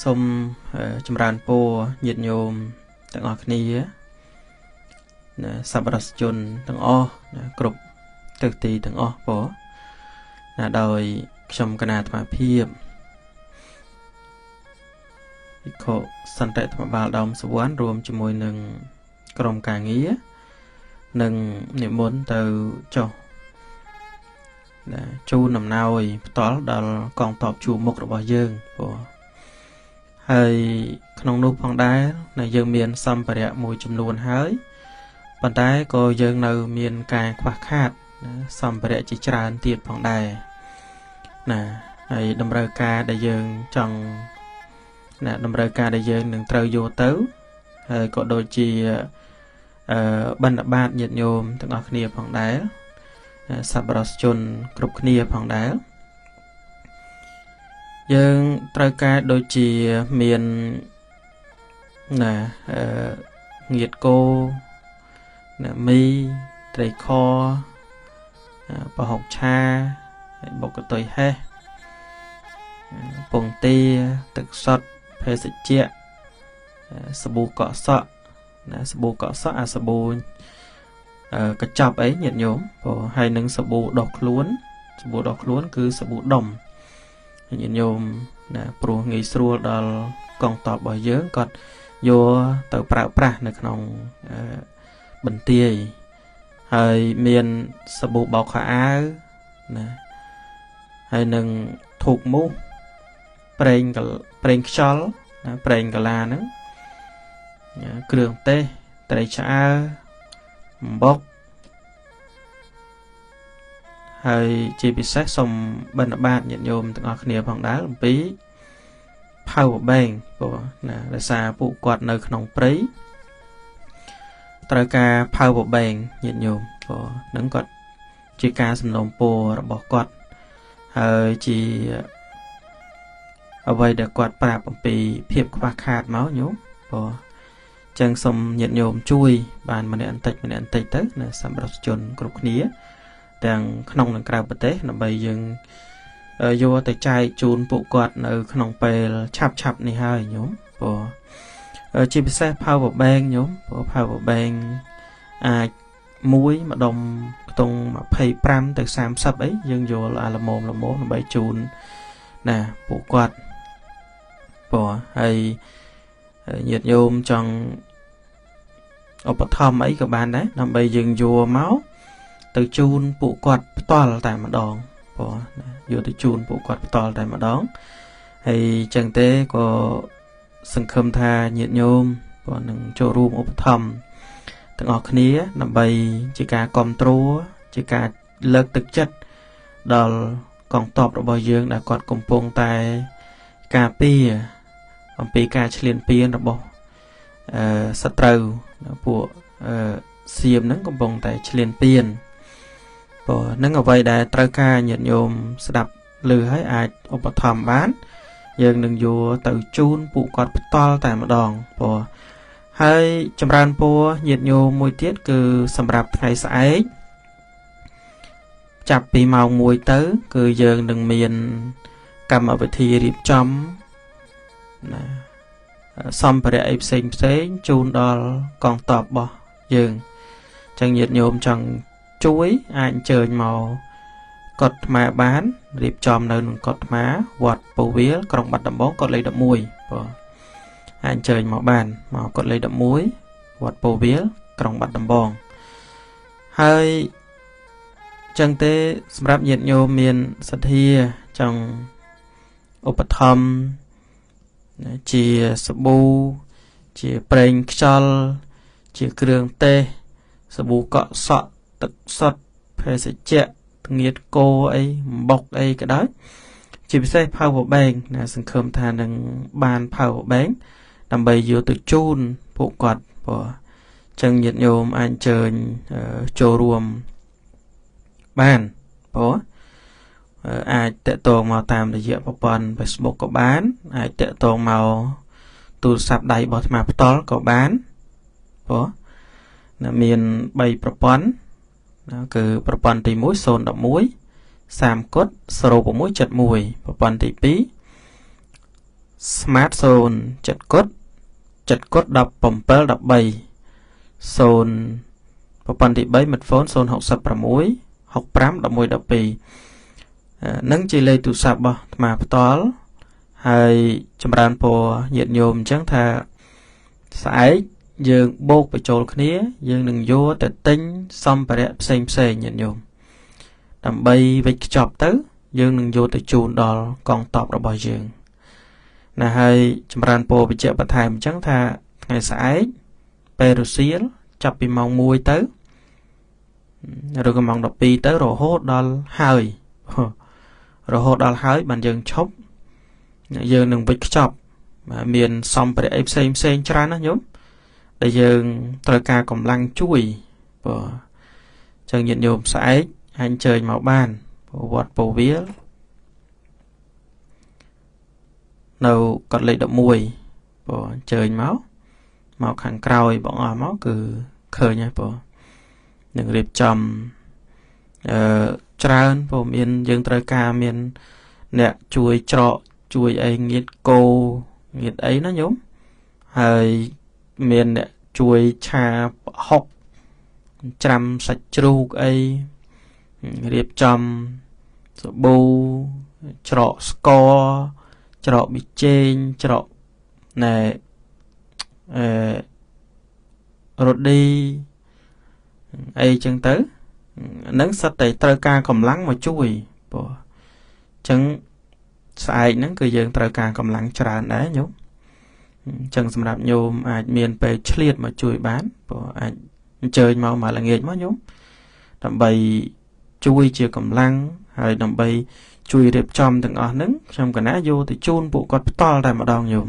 សូមចម្រើនពរញាតិញោមទាំងអស់គ្នាសប្បុរសជនទាំងអស់គ្រប់ទិសទីទាំងអស់ពរដោយខ្ញុំគណៈអាត្មាភាពភិក្ខុសន្តិធម្មបាលដើមសវណ្ណរួមជាមួយនឹងក្រុមការងារនិងនិមន្តទៅចុះជូនអំណោយផ្ទាល់ដល់កងទ័ពជួរមុខរបស់យើងពរហើយក្នុងនោះផងដែរយើងមានសម្ភារៈមួយចំនួនហើយប៉ុន្តែក៏យើងនៅមានការខ្វះខាតសម្ភារៈជាច្រើនទៀតផងដែរហើយតម្រូវការដែលយើងចង់តម្រូវការដែលយើងនឹងត្រូវយកទៅហើយក៏ដូចជាបណ្ឌបាតញាតិញោមទាំងអស់គ្នាផងដែរសប្បុរសជនគ្រប់គ្នាផងដែរយើងត្រូវការដូចជាមានងៀតគោមីត្រីខប្រហុកឆាបុកកតុយហេះពងទាទឹកសុទ្ធភេសជ្ជៈសាប៊ូកក់សក់សាប៊ូកក់សក់អាសាប៊ូកញ្ចប់អីញាតិញោមហើយនឹងសាប៊ូដុសខ្លួនគឺសាប៊ូដុំញាតិញោមព្រោះងាយស្រួលដល់កងទ័ពរបស់យើងគាត់យកទៅប្រើប្រាស់នៅក្នុងបន្ទាយហើយមានសាប៊ូបោកខោអាវហើយនឹងធូបមូសប្រេងខ្យល់ប្រេងកាឡាហ្នឹងគ្រឿងទេសត្រីឆ្អើរអំបុកហើយជាពិសេសសូមបណ្ឌបាតញាតិញោមទាំងអស់គ្នាផងដែរអំពី power bank ដោយសារពួកគាត់នៅក្នុងព្រៃត្រូវការ power bank ញាតិញោមហ្នឹងគាត់ជាការសំណូមពររបស់គាត់ហើយជាអ្វីដែលគាត់ប្រាប់អំពីភាពខ្វះខាតមកញោមចឹងសូមញាតិញោមជួយបានម្នាក់បន្តិចទៅសម្រាប់ជនគ្រប់គ្នាទាំងក្នុងនិងក្រៅប្រទេសដើម្បីយើងយកទៅចែកជូនពួកគាត់នៅក្នុងពេលឆាប់នេះហើយញោមជាពិសេស power bank ញោមpower bank អាចមួយម្ដុំខ្ទង់25ទៅ30អីយើងយកល្មមដើម្បីជូនពួកគាត់ហើយញាតិញោមចង់ឧបត្ថម្ភអីក៏បានដែរដើម្បីយើងយកមកទៅជូនពួកគាត់ផ្ទាល់តែម្ដងយកទៅជូនពួកគាត់ផ្ទាល់តែម្ដងហើយចឹងទេក៏សង្ឃឹមថាញាតិញោមនឹងចូលរួមឧបត្ថម្ភទាំងអស់គ្នាដើម្បីជាការគាំទ្រជាការលើកទឹកចិត្តដល់កងទ័ពរបស់យើងដែលគាត់កំពុងតែការពារអំពីការឈ្លានពានរបស់សត្រូវពួកសៀមហ្នឹងកំពុងតែឈ្លានពាននឹងអ្វីដែលត្រូវការញាតិញោមស្ដាប់ឮហើយអាចឧបត្ថម្ភបានយើងនឹងយកទៅជូនពួកគាត់ផ្ទាល់តែម្ដងហើយចម្រើនពរញាតិញោមមួយទៀតគឺសម្រាប់ថ្ងៃស្អែកចាប់ពីម៉ោង 1 ទៅគឺយើងនឹងមានកម្មវិធីរៀបចំសម្ភារៈអីផ្សេងជូនដល់កងទ័ពរបស់យើងចឹងញាតិញោមចង់ជួយអាចអញ្ជើញមកកុដិថ្មបានរៀបចំនៅក្នុងកុដិថ្មវត្តពោធិ៍វាលក្រុងបាត់ដំបងកុដិលេខ 11អាចអញ្ជើញមកបានមកកុដិលេខ 11វត្តពោធិ៍វាលក្រុងបាត់ដំបងហើយចឹងទេសម្រាប់ញាតិញោមមានសទ្ធាចង់ឧបត្ថម្ភជាសាប៊ូជាប្រេងខ្យល់ជាគ្រឿងទេសសាប៊ូកក់សក់ទឹកសុទ្ធភេសជ្ជៈងៀតគោអីអំបុកអីក៏ដោយជាពិសេស power bank សង្ឃឹមថានឹងបាន power bank ដើម្បីយកទៅជូនពួកគាត់ចឹងញាតិញោមអាចអញ្ជើញចូលរួមបានអាចតាក់ទងមកតាមរយៈប្រព័ន្ធ Facebook ក៏បានអាចតាក់ទងមកទូរស័ព្ទដៃរបស់អាត្មាផ្ទាល់ក៏បានមាន3ប្រព័ន្ធគឺប្រព័ន្ធទី1 011 30 0671ប្រព័ន្ធទី2 smart zone 7 cốt 7 cốt đọc bầm bel đọc 7 zoneប្រព័ន្ធទី3 midphone 066 65 11 12នឹងជាលេខទូរស័ព្ទរបស់អាត្មាផ្ទាល់ហើយចម្រើនពរញាតិញោមអញ្ចឹងថាស្អែកយើងបូកបញ្ចូលគ្នាយើងនឹងយកទៅទិញសម្ភារៈផ្សេងញាតិញោមដើម្បីវិច្ចខ្ចប់ទៅយើងនឹងយកទៅជូនដល់កងទ័ពរបស់យើងណាហើយចម្រើនពរបញ្ជាក់បន្ថែមអញ្ចឹងថាថ្ងៃស្អែកពេលរសៀលចាប់ពីម៉ោង 1 ទៅឬក៏ម៉ោង 12 ទៅរហូតដល់ហើយបានយើងឈប់យើងនឹងវិច្ចខ្ចប់មានសម្ភារៈផ្សេងច្រើនណាញោមដែលយើងត្រូវការកម្លាំងជួយបើចឹងញាតិញោមស្អែកអញ្ជើញមកបានវត្តពោវាលនៅកត់លេខ 11បើអញ្ជើញមកខាងក្រោយបងអស់មកគឺឃើញហើយបើនឹងរៀបចំច្រើនព្រោះមានយើងត្រូវការមានអ្នកជួយច្រកជួយអីងៀតគោងៀតអីណាញោមហើយមានអ្នកជួយឆាប្រហុកច្រាំសាច់ជ្រូកអីរៀបចំសាប៊ូច្រកស្ករច្រកប៊ីចេងច្រកណែរ៉ូឌីអីចឹងទៅហ្នឹងសិតតែត្រូវការកម្លាំងមកជួយព្រោះចឹងស្អែកហ្នឹងគឺយើងត្រូវការកម្លាំងច្រើនដែរញោមចឹងសម្រាប់ញោមអាចមានពេលឆ្លៀតមកជួយបានព្រោះអាចអញ្ជើញមកល្ងាចមកញោមដើម្បីជួយជាកម្លាំងហើយដើម្បីជួយរៀបចំទាំងអស់ហ្នឹងខ្ញុំកណាយកទៅជូនពួកគាត់ផ្ទាល់តែម្ដងញោម